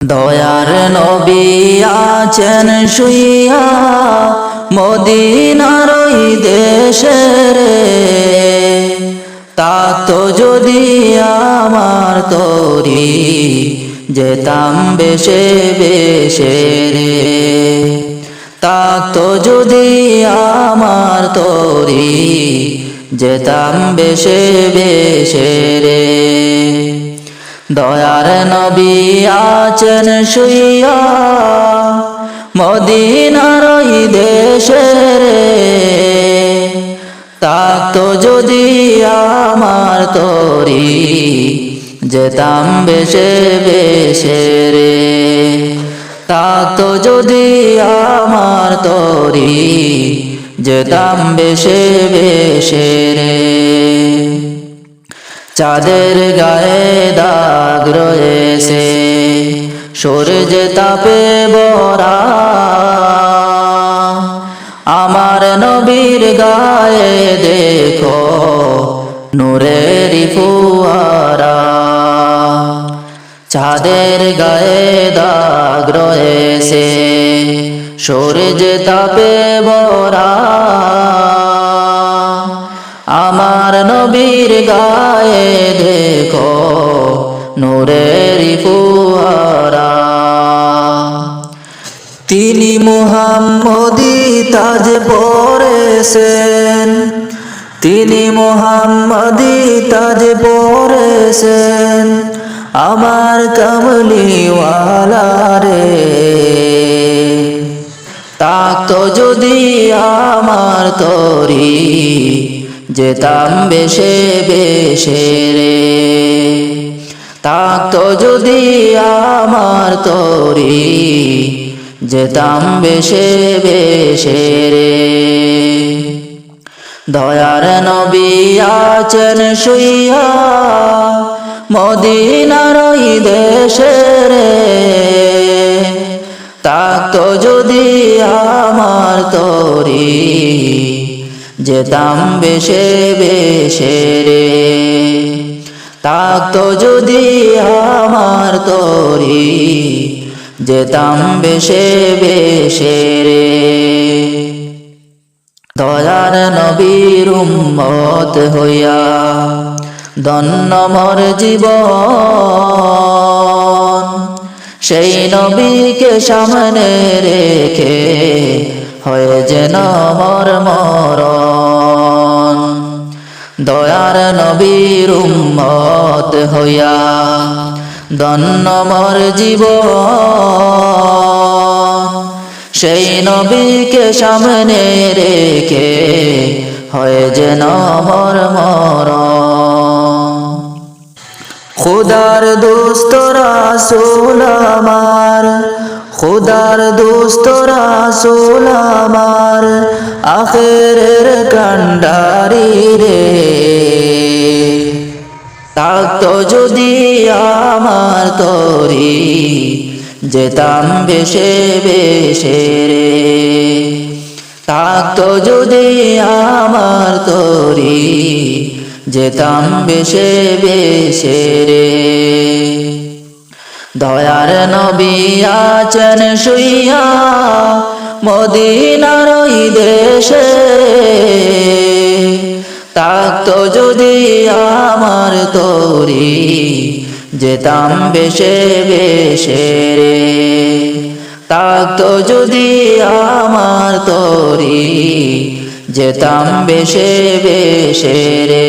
দয়ার নবী আছেন শুইয়া মদিনার ওই দেশে রে, তাতো যদি আমার তরি যেতাম বেশে বেশে রে, তাতো যদি আমার তরি যেতাম বেশে বেশে রে। দয়ার নবী আছেন শুইয়া মদিনার ওই দেশে রে, তাতো যদি আমার তরি যেতাম বেশে বেশে রে, তাতো যদি আমার তরি যেতাম বেশে বেশে রে। চাঁদের গায়ে দাগ রয়েছে সূর্যে তাপে ভরা, আমার নবীর গায়ে দেখো নূরের ফুয়ারা। চাঁদের গায়ে দাগ রয়েছে সূর্যে তাপে ভরা, আমার নবীর গায়ে দেখো নূরের ফুয়ারা। তিনি মুহাম্মদী তাজ পরেছেন, তিনি মুহাম্মদী তাজ পরেছেন, আমার কামলিওয়ালা রে, তাতো যদি আমার তরি যেতাম বেশে বেশে রে, তাতো যদি আমার তরি যেতাম বেশে বেশে রে। দয়ার নবী আছেন শুইয়া মদিনার ওই দেশে রে, তাতো যদি আমার তরি যেতাম বেশে বেশে রে, তাতো যদি আমার তরি যেতাম বেশে বেশে রে। দয়ার নবীর উম্মত হইয়া ধন্য মোর জীবন, সেই নবীকে সামনে রেখে হয়ে যেন মোর মরণ। দয়ার নবীর উম্মত হইয়া ধন্য মোর জীবন, সেই নবীকে সামনে রেখে হয়ে যেন মোর মরণ। খুদার দোস্ত রাসূল আমার, খুদার দোস্ত রাসূল আমার, আখিরের কান্ডারি রে, তাতো যদি আমার তরি যেতাম বেশে বেশে রে, তাতো যদি আমার তরি যেতাম বেশে বেশে রে। দয়ার নবী আছেন শুইয়া মদিনার ওই দেশে রে, তাতো যদি আমার তরি যেতাম বেশে বেশে রে, তাতো যদি আমার তরি যেতাম বেশে বেশে রে।